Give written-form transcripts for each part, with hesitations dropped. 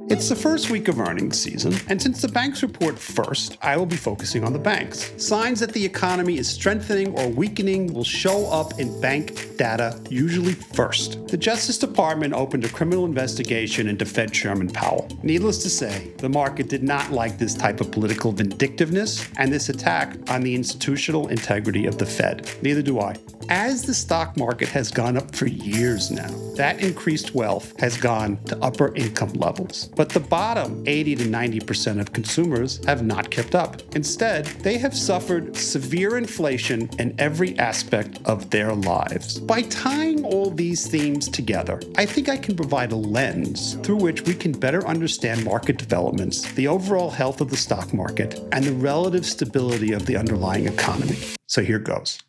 It's the first week of earnings season, and since the banks report first, I will be focusing on the banks. Signs that the economy is strengthening or weakening will show up in bank data, usually first. The Justice Department opened a criminal investigation into Fed Chairman Powell. Needless to say, the market did not like this type of political vindictiveness and this attack on the institutional integrity of the Fed. Neither do I. As the stock market has gone up for years now, that increased wealth has gone to upper income levels. But the bottom 80 to 90% of consumers have not kept up. Instead, they have suffered severe inflation in every aspect of their lives. By tying all these themes together, I think I can provide a lens through which we can better understand market developments, the overall health of the stock market, and the relative stability of the underlying economy. So here goes.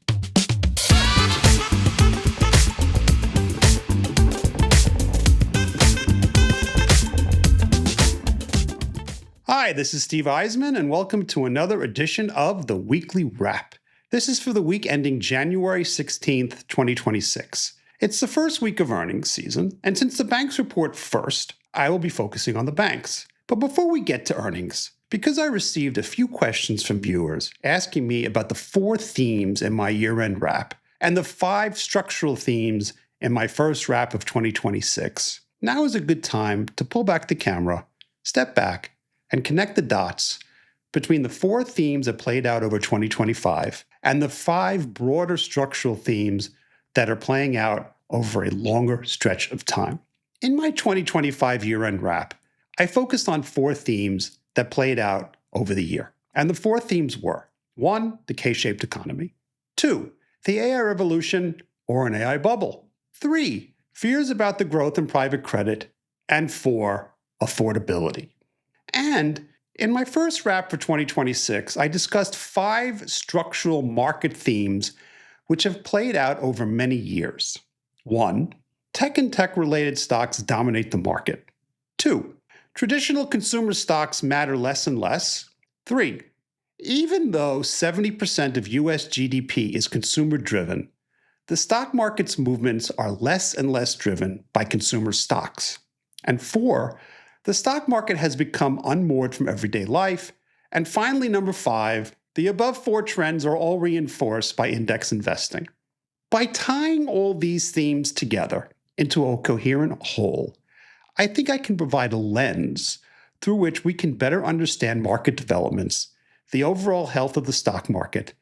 Hi, this is Steve Eisman, and welcome to another edition of the Weekly Wrap. This is for the week ending January 16th, 2026. It's the first week of earnings season, and since the banks report first, I will be focusing on the banks. But before we get to earnings, because I received a few questions from viewers asking me about the 4 themes in my year-end wrap and the 5 structural themes in my first wrap of 2026, now is a good time to pull back the camera, step back, and connect the dots between the 4 themes that played out over 2025 and the 5 broader structural themes that are playing out over a longer stretch of time. In my 2025 year-end wrap, I focused on 4 themes that played out over the year. And the 4 themes were: 1, the K-shaped economy; 2, the AI revolution or an AI bubble; 3, fears about the growth in private credit; and 4, affordability. And in my first wrap for 2026, I discussed 5 structural market themes which have played out over many years. 1, tech and tech-related stocks dominate the market. 2, traditional consumer stocks matter less and less. 3, even though 70% of US GDP is consumer-driven, the stock market's movements are less and less driven by consumer stocks. And 4, the stock market has become unmoored from everyday life. And finally, number 5, the above 4 trends are all reinforced by index investing. By tying all these themes together into a coherent whole, I think I can provide a lens through which we can better understand market developments, the overall health of the stock market,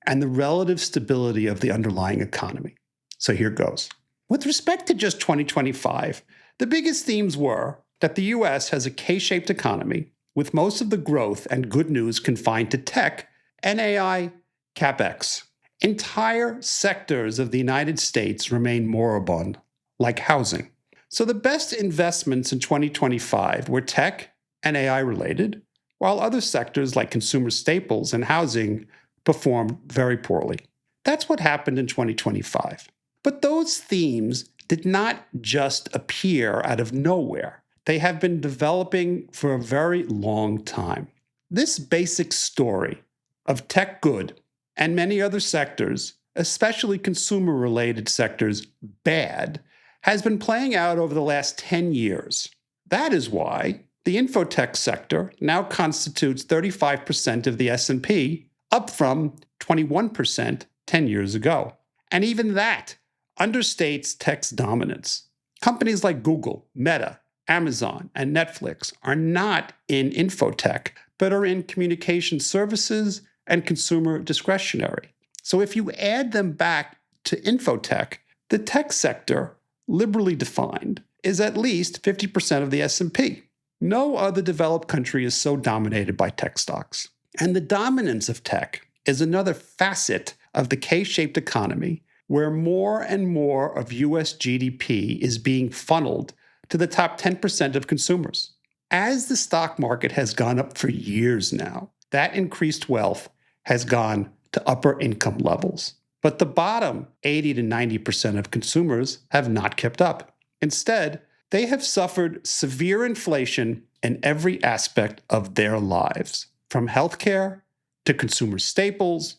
and the relative stability of the underlying economy. So here goes. With respect to just 2025, the biggest themes were that the US has a K-shaped economy, with most of the growth and good news confined to tech and AI CapEx. Entire sectors of the United States remain moribund, like housing. So the best investments in 2025 were tech and AI related, while other sectors like consumer staples and housing performed very poorly. That's what happened in 2025. But those themes did not just appear out of nowhere. They have been developing for a very long time. This basic story of tech good and many other sectors, especially consumer-related sectors, bad, has been playing out over the last 10 years. That is why the infotech sector now constitutes 35% of the S&P, up from 21% 10 years ago. And even that understates tech's dominance. Companies like Google, Meta, Amazon, and Netflix are not in infotech, but are in communication services and consumer discretionary. So if you add them back to infotech, the tech sector, liberally defined, is at least 50% of the S&P. No other developed country is so dominated by tech stocks. And the dominance of tech is another facet of the K-shaped economy, where more and more of US GDP is being funneled to the top 10% of consumers. As the stock market has gone up for years now, that increased wealth has gone to upper income levels. But the bottom 80 to 90% of consumers have not kept up. Instead, they have suffered severe inflation in every aspect of their lives, from healthcare to consumer staples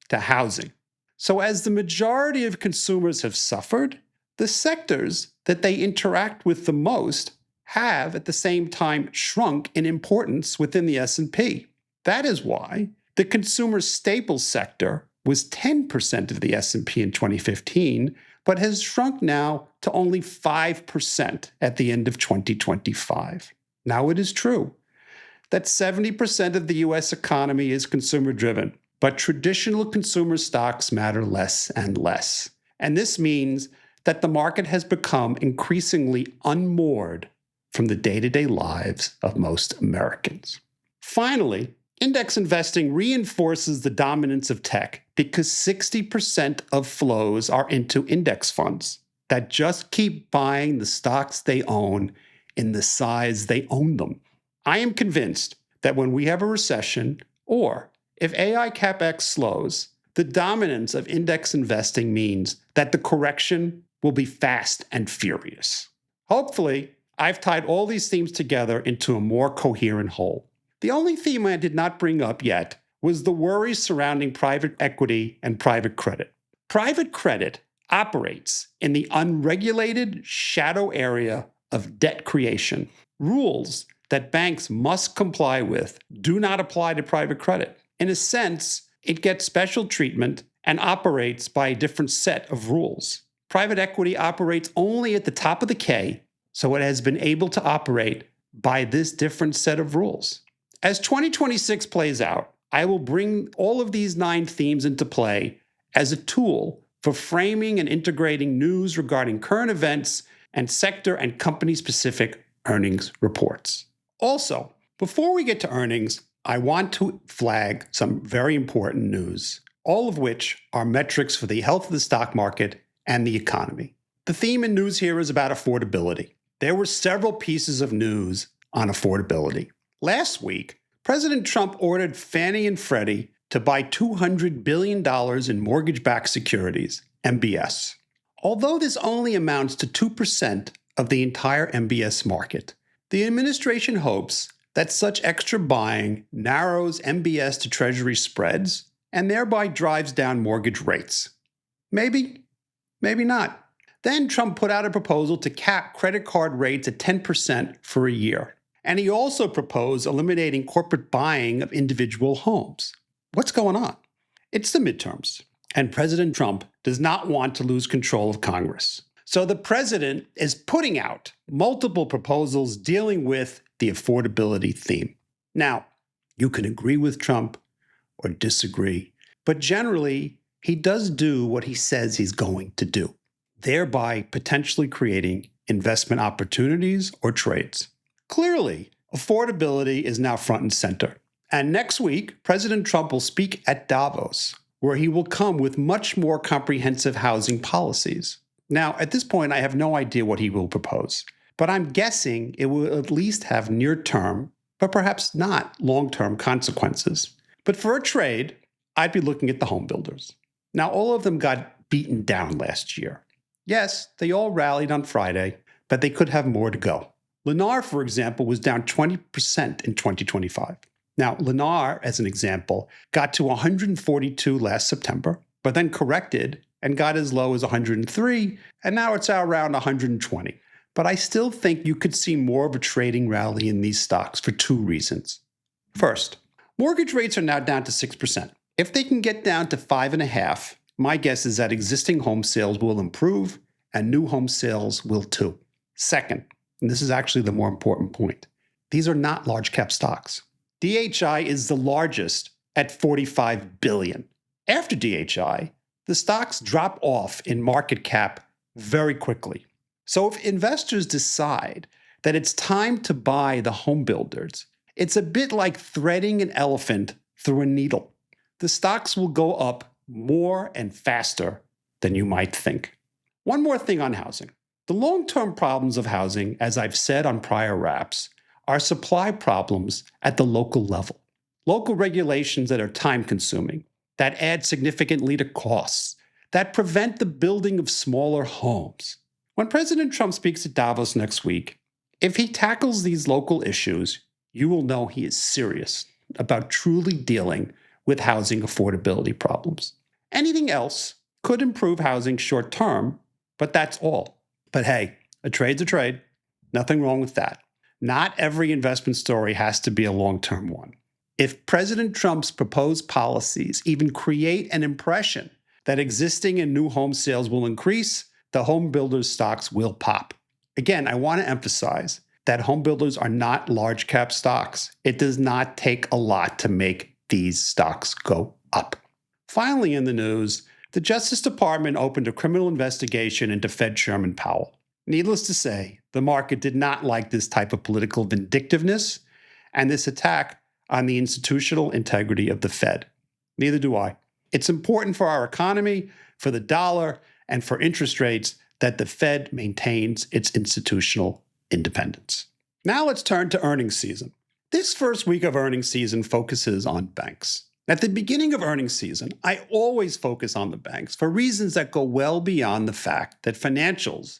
to housing. So as the majority of consumers have suffered, the sectors that they interact with the most have at the same time shrunk in importance within the S&P. That is why the consumer staples sector was 10% of the S&P in 2015, but has shrunk now to only 5% at the end of 2025. Now, it is true that 70% of the US economy is consumer-driven, but traditional consumer stocks matter less and less. And this means that the market has become increasingly unmoored from the day-to-day lives of most Americans. Finally, index investing reinforces the dominance of tech because 60% of flows are into index funds that just keep buying the stocks they own in the size they own them. I am convinced that when we have a recession, or if AI CapEx slows, the dominance of index investing means that the correction will be fast and furious. Hopefully, I've tied all these themes together into a more coherent whole. The only theme I did not bring up yet was the worries surrounding private equity and private credit. Private credit operates in the unregulated shadow area of debt creation. Rules that banks must comply with do not apply to private credit. In a sense, it gets special treatment and operates by a different set of rules. Private equity operates only at the top of the K, so it has been able to operate by this different set of rules. As 2026 plays out, I will bring all of these 9 themes into play as a tool for framing and integrating news regarding current events and sector and company-specific earnings reports. Also, before we get to earnings, I want to flag some very important news, all of which are metrics for the health of the stock market and the economy. The theme in news here is about affordability. There were several pieces of news on affordability. Last week, President Trump ordered Fannie and Freddie to buy $200 billion in mortgage-backed securities, MBS. Although this only amounts to 2% of the entire MBS market, the administration hopes that such extra buying narrows MBS to Treasury spreads and thereby drives down mortgage rates. Maybe, maybe not. Then Trump put out a proposal to cap credit card rates at 10% for a year. And he also proposed eliminating corporate buying of individual homes. What's going on? It's the midterms, and President Trump does not want to lose control of Congress. So the president is putting out multiple proposals dealing with the affordability theme. Now, you can agree with Trump or disagree, but generally, he does do what he says he's going to do, thereby potentially creating investment opportunities or trades. Clearly, affordability is now front and center. And next week, President Trump will speak at Davos, where he will come with much more comprehensive housing policies. Now, at this point, I have no idea what he will propose, but I'm guessing it will at least have near-term, but perhaps not long-term consequences. But for a trade, I'd be looking at the home builders. Now, all of them got beaten down last year. Yes, they all rallied on Friday, but they could have more to go. Lennar, for example, was down 20% in 2025. Now, Lennar, as an example, got to 142 last September, but then corrected and got as low as 103, and now it's around 120. But I still think you could see more of a trading rally in these stocks for 2 reasons. First, mortgage rates are now down to 6%. If they can get down to 5.5%, my guess is that existing home sales will improve and new home sales will too. Second, and this is actually the more important point, these are not large cap stocks. DHI is the largest at $45 billion. After DHI, the stocks drop off in market cap very quickly. So if investors decide that it's time to buy the home builders, it's a bit like threading an elephant through a needle. The stocks will go up more and faster than you might think. One more thing on housing. The long-term problems of housing, as I've said on prior wraps, are supply problems at the local level. Local regulations that are time-consuming, that add significantly to costs, that prevent the building of smaller homes. When President Trump speaks at Davos next week, if he tackles these local issues, you will know he is serious about truly dealing with housing affordability problems. Anything else could improve housing short-term, but that's all. But hey, a trade's a trade. Nothing wrong with that. Not every investment story has to be a long-term one. If President Trump's proposed policies even create an impression that existing and new home sales will increase, the home builders' stocks will pop. Again, I want to emphasize that home builders are not large cap stocks. It does not take a lot to make these stocks go up. Finally, in the news, the Justice Department opened a criminal investigation into Fed Chairman Powell. Needless to say, the market did not like this type of political vindictiveness and this attack on the institutional integrity of the Fed. Neither do I. It's important for our economy, for the dollar, and for interest rates that the Fed maintains its institutional independence. Now let's turn to earnings season. This first week of earnings season focuses on banks. At the beginning of earnings season, I always focus on the banks for reasons that go well beyond the fact that financials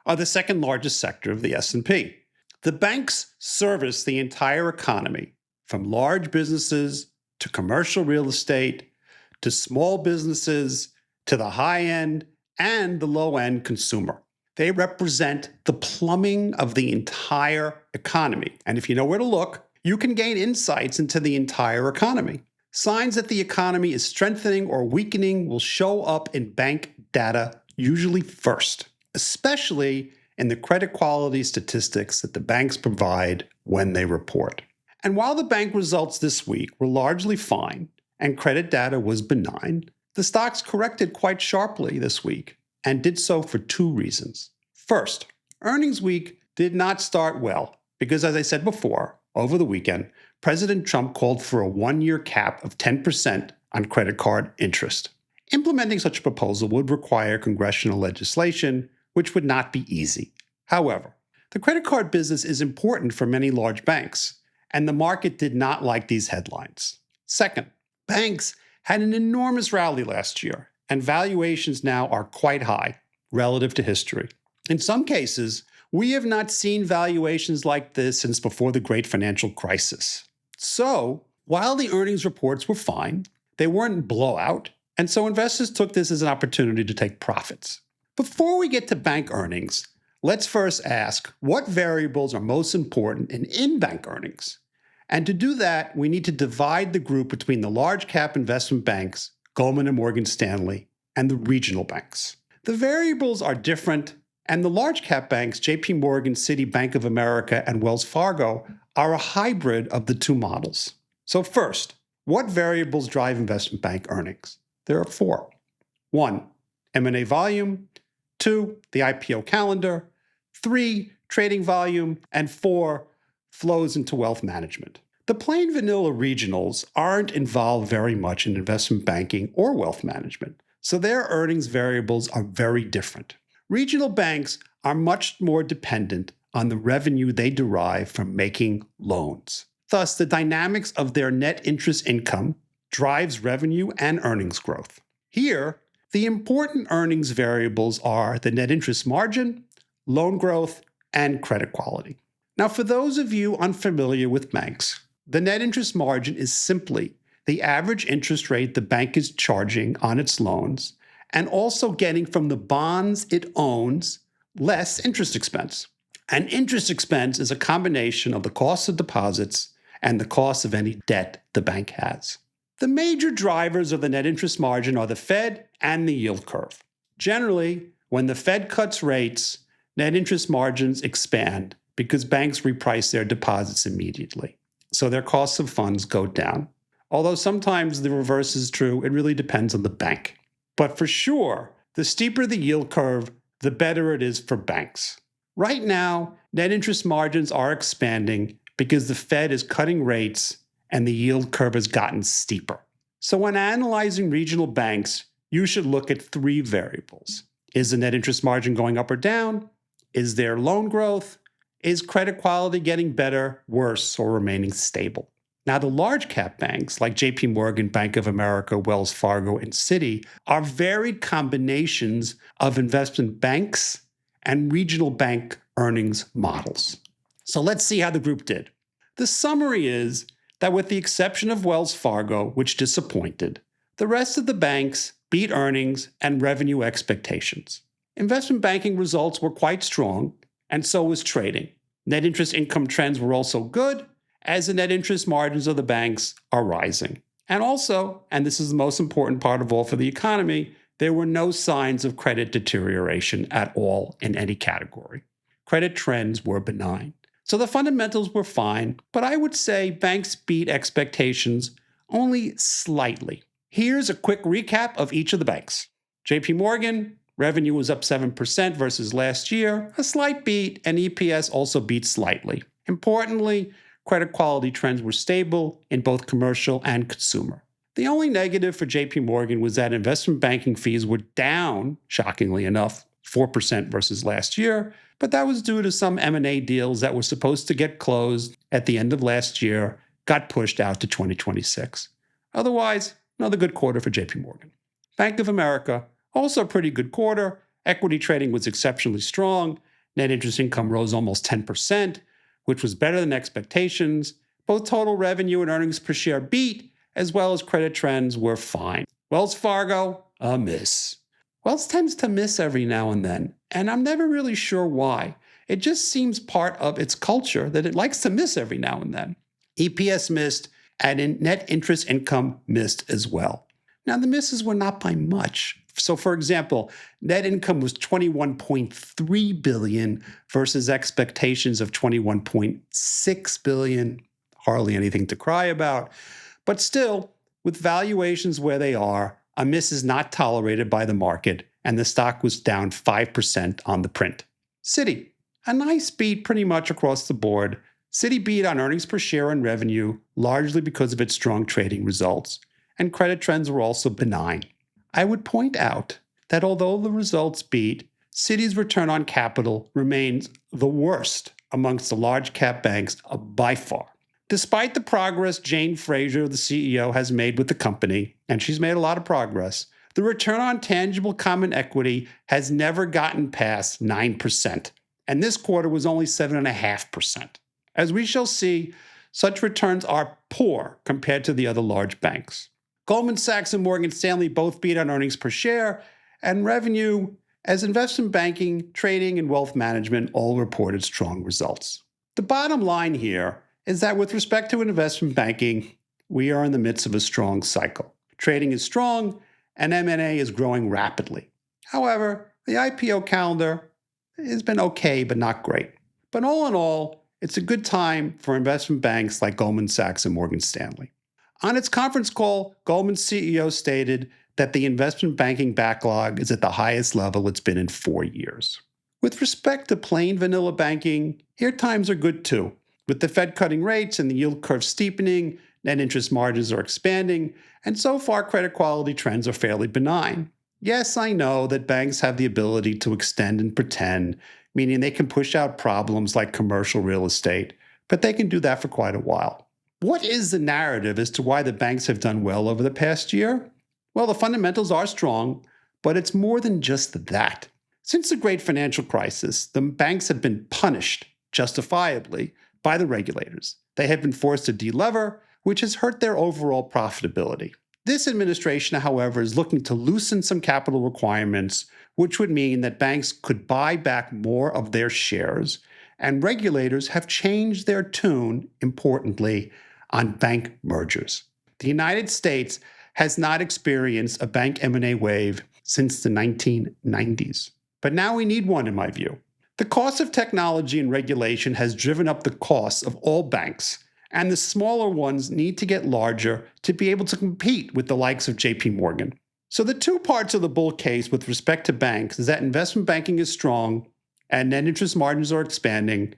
are the second largest sector of the S&P. The banks service the entire economy, from large businesses to commercial real estate to small businesses to the high-end and the low-end consumer. They represent the plumbing of the entire economy. And if you know where to look, you can gain insights into the entire economy. Signs that the economy is strengthening or weakening will show up in bank data usually first, especially in the credit quality statistics that the banks provide when they report. And while the bank results this week were largely fine and credit data was benign, the stocks corrected quite sharply this week and did so for two reasons. First, earnings week did not start well because, as I said before, over the weekend, President Trump called for a one-year cap of 10% on credit card interest. Implementing such a proposal would require congressional legislation, which would not be easy. However, the credit card business is important for many large banks, and the market did not like these headlines. Second, banks had an enormous rally last year, and valuations now are quite high relative to history. In some cases, we have not seen valuations like this since before the great financial crisis. So, while the earnings reports were fine, they weren't blowout, and so investors took this as an opportunity to take profits. Before we get to bank earnings, let's first ask what variables are most important in in-bank earnings. And to do that, we need to divide the group between the large cap investment banks, Goldman and Morgan Stanley, and the regional banks. The variables are different, and the large cap banks, JP Morgan, Citi, Bank of America, and Wells Fargo, are a hybrid of the two models. So first, what variables drive investment bank earnings? There are four. 1, M&A volume. 2, the IPO calendar. 3, trading volume. And 4, flows into wealth management. The plain vanilla regionals aren't involved very much in investment banking or wealth management, so their earnings variables are very different. Regional banks are much more dependent on the revenue they derive from making loans. Thus, the dynamics of their net interest income drives revenue and earnings growth. Here, the important earnings variables are the net interest margin, loan growth, and credit quality. Now, for those of you unfamiliar with banks, the net interest margin is simply the average interest rate the bank is charging on its loans and also getting from the bonds it owns less interest expense. And interest expense is a combination of the cost of deposits and the cost of any debt the bank has. The major drivers of the net interest margin are the Fed and the yield curve. Generally, when the Fed cuts rates, net interest margins expand because banks reprice their deposits immediately, so their costs of funds go down. Although sometimes the reverse is true, it really depends on the bank. But for sure, the steeper the yield curve, the better it is for banks. Right now, net interest margins are expanding because the Fed is cutting rates and the yield curve has gotten steeper. So when analyzing regional banks, you should look at 3 variables. Is the net interest margin going up or down? Is there loan growth? Is credit quality getting better, worse, or remaining stable? Now, the large cap banks like JP Morgan, Bank of America, Wells Fargo, and Citi are varied combinations of investment banks and regional bank earnings models. So let's see how the group did. The summary is that with the exception of Wells Fargo, which disappointed, the rest of the banks beat earnings and revenue expectations. Investment banking results were quite strong, and so was trading. Net interest income trends were also good, as the net interest margins of the banks are rising. And also, and this is the most important part of all for the economy, there were no signs of credit deterioration at all in any category. Credit trends were benign. So the fundamentals were fine, but I would say banks beat expectations only slightly. Here's a quick recap of each of the banks. JP Morgan, revenue was up 7% versus last year, a slight beat, and EPS also beat slightly. Importantly, credit quality trends were stable in both commercial and consumer. The only negative for JP Morgan was that investment banking fees were down, shockingly enough, 4% versus last year, but that was due to some M&A deals that were supposed to get closed at the end of last year, got pushed out to 2026. Otherwise, another good quarter for JP Morgan. Bank of America, also a pretty good quarter. Equity trading was exceptionally strong. Net interest income rose almost 10%, which was better than expectations. Both total revenue and earnings per share beat, as well as credit trends were fine. Wells Fargo, a miss. Wells tends to miss every now and then, and I'm never really sure why. It just seems part of its culture that it likes to miss every now and then. EPS missed, and net interest income missed as well. Now, the misses were not by much. So, for example, net income was $21.3 billion versus expectations of $21.6 billion. Hardly anything to cry about. But still, with valuations where they are, a miss is not tolerated by the market, and the stock was down 5% on the print. Citi, a nice beat pretty much across the board. Citi beat on earnings per share and revenue, largely because of its strong trading results. And credit trends were also benign. I would point out that although the results beat, Citi's return on capital remains the worst amongst the large cap banks by far. Despite the progress Jane Fraser, the CEO, has made with the company, and she's made a lot of progress, the return on tangible common equity has never gotten past 9%, and this quarter was only 7.5%. As we shall see, such returns are poor compared to the other large banks. Goldman Sachs and Morgan Stanley both beat on earnings per share and revenue, as investment banking, trading, and wealth management all reported strong results. The bottom line here is that with respect to investment banking, we are in the midst of a strong cycle. Trading is strong, and M&A is growing rapidly. However, the IPO calendar has been okay, but not great. But all in all, it's a good time for investment banks like Goldman Sachs and Morgan Stanley. On its conference call, Goldman's CEO stated that the investment banking backlog is at the highest level it's been in 4 years. With respect to plain vanilla banking, here times are good too. With the Fed cutting rates and the yield curve steepening, net interest margins are expanding, and so far credit quality trends are fairly benign. Yes, I know that banks have the ability to extend and pretend, meaning they can push out problems like commercial real estate, but they can do that for quite a while. What is the narrative as to why the banks have done well over the past year? Well, the fundamentals are strong, but it's more than just that. Since the great financial crisis, the banks have been punished, justifiably, by the regulators. They have been forced to delever, which has hurt their overall profitability. This administration, however, is looking to loosen some capital requirements, which would mean that banks could buy back more of their shares, and regulators have changed their tune, importantly, on bank mergers. The United States has not experienced a bank M&A wave since the 1990s. But now we need one, in my view. The cost of technology and regulation has driven up the costs of all banks, and the smaller ones need to get larger to be able to compete with the likes of JP Morgan. So the two parts of the bull case with respect to banks is that investment banking is strong and net interest margins are expanding.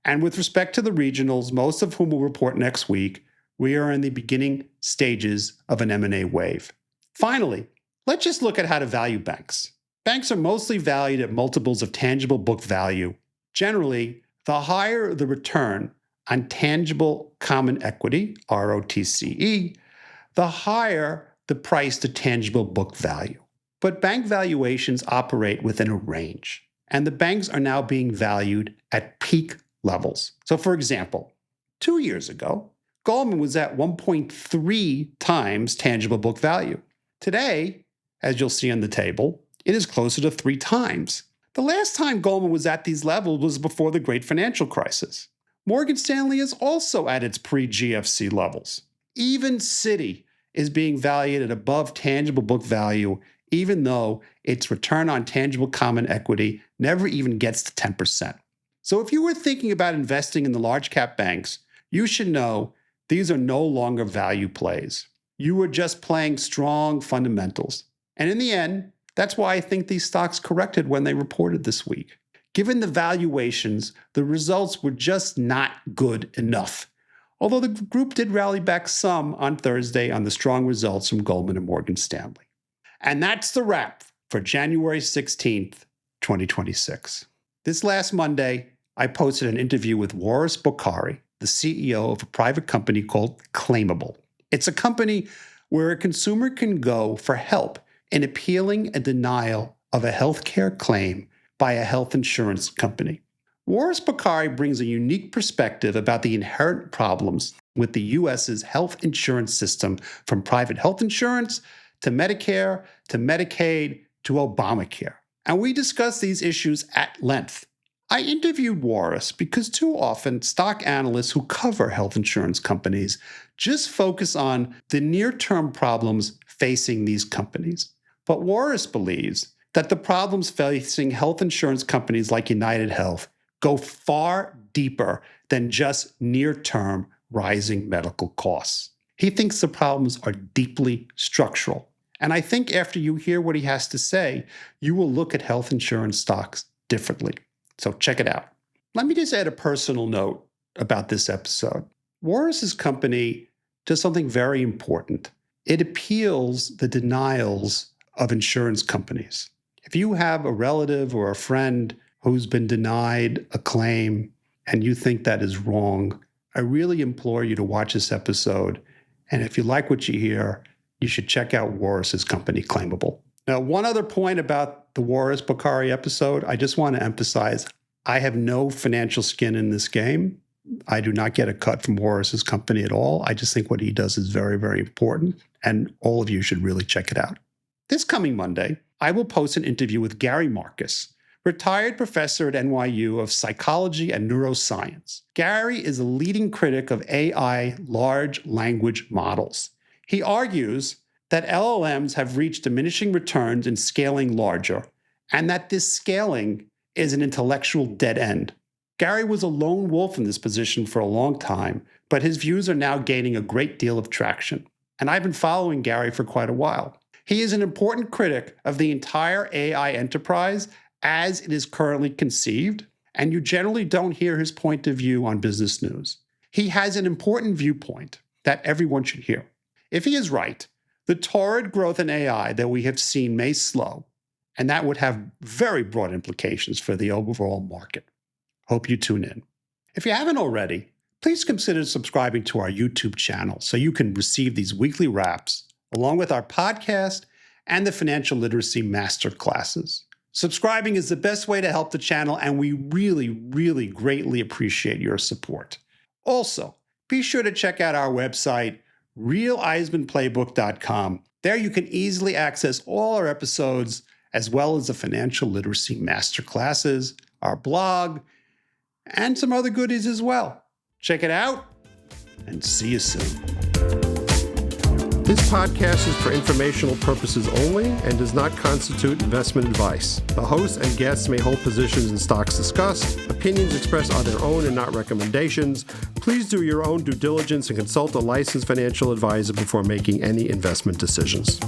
And with respect to the regionals, most of whom will report next week, we are in the beginning stages of an M&A wave. Finally, let's just look at how to value banks. Banks are mostly valued at multiples of tangible book value. Generally, the higher the return on tangible common equity, ROTCE, the higher the price to tangible book value. But bank valuations operate within a range, and the banks are now being valued at peak levels. So for example, 2 years ago, Goldman was at 1.3 times tangible book value. Today, as you'll see on the table, it is closer to 3 times. The last time Goldman was at these levels was before the great financial crisis. Morgan Stanley is also at its pre-GFC levels. Even Citi is being valued at above tangible book value, even though its return on tangible common equity never even gets to 10%. So if you were thinking about investing in the large cap banks, you should know these are no longer value plays. You are just playing strong fundamentals. And in the end, that's why I think these stocks corrected when they reported this week. Given the valuations, the results were just not good enough. Although the group did rally back some on Thursday on the strong results from Goldman and Morgan Stanley. And that's the wrap for January 16th, 2026. This last Monday, I posted an interview with Waris Bokhari, the CEO of a private company called Claimable. It's a company where a consumer can go for help in appealing a denial of a healthcare claim by a health insurance company. Waris Bokhari brings a unique perspective about the inherent problems with the U.S.'s health insurance system, from private health insurance to Medicare to Medicaid to Obamacare. And we discuss these issues at length. I interviewed Waris because too often stock analysts who cover health insurance companies just focus on the near-term problems facing these companies. But Waris believes that the problems facing health insurance companies like UnitedHealth go far deeper than just near-term rising medical costs. He thinks the problems are deeply structural. And I think after you hear what he has to say, you will look at health insurance stocks differently. So check it out. Let me just add a personal note about this episode. Waris's company does something very important. It appeals the denials of insurance companies. If you have a relative or a friend who's been denied a claim and you think that is wrong, I really implore you to watch this episode. And if you like what you hear, you should check out Waris's company, Claimable. Now, one other point about the Waris Bokhari episode, I just want to emphasize, I have no financial skin in this game. I do not get a cut from Waris's company at all. I just think what he does is very, very important, and all of you should really check it out. This coming Monday, I will post an interview with Gary Marcus, retired professor at NYU of psychology and neuroscience. Gary is a leading critic of AI large language models. He argues that LLMs have reached diminishing returns in scaling larger, and that this scaling is an intellectual dead end. Gary was a lone wolf in this position for a long time, but his views are now gaining a great deal of traction. And I've been following Gary for quite a while. He is an important critic of the entire AI enterprise as it is currently conceived, and you generally don't hear his point of view on business news. He has an important viewpoint that everyone should hear. If he is right, the torrid growth in AI that we have seen may slow, and that would have very broad implications for the overall market. Hope you tune in. If you haven't already, please consider subscribing to our YouTube channel so you can receive these weekly wraps, along with our podcast and the financial literacy master classes. Subscribing is the best way to help the channel, and we really, really greatly appreciate your support. Also, be sure to check out our website, realeismanplaybook.com. There you can easily access all our episodes, as well as the financial literacy master classes, our blog, and some other goodies as well. Check it out, and see you soon. This podcast is for informational purposes only and does not constitute investment advice. The host and guests may hold positions in stocks discussed. Opinions expressed are their own and not recommendations. Please do your own due diligence and consult a licensed financial advisor before making any investment decisions.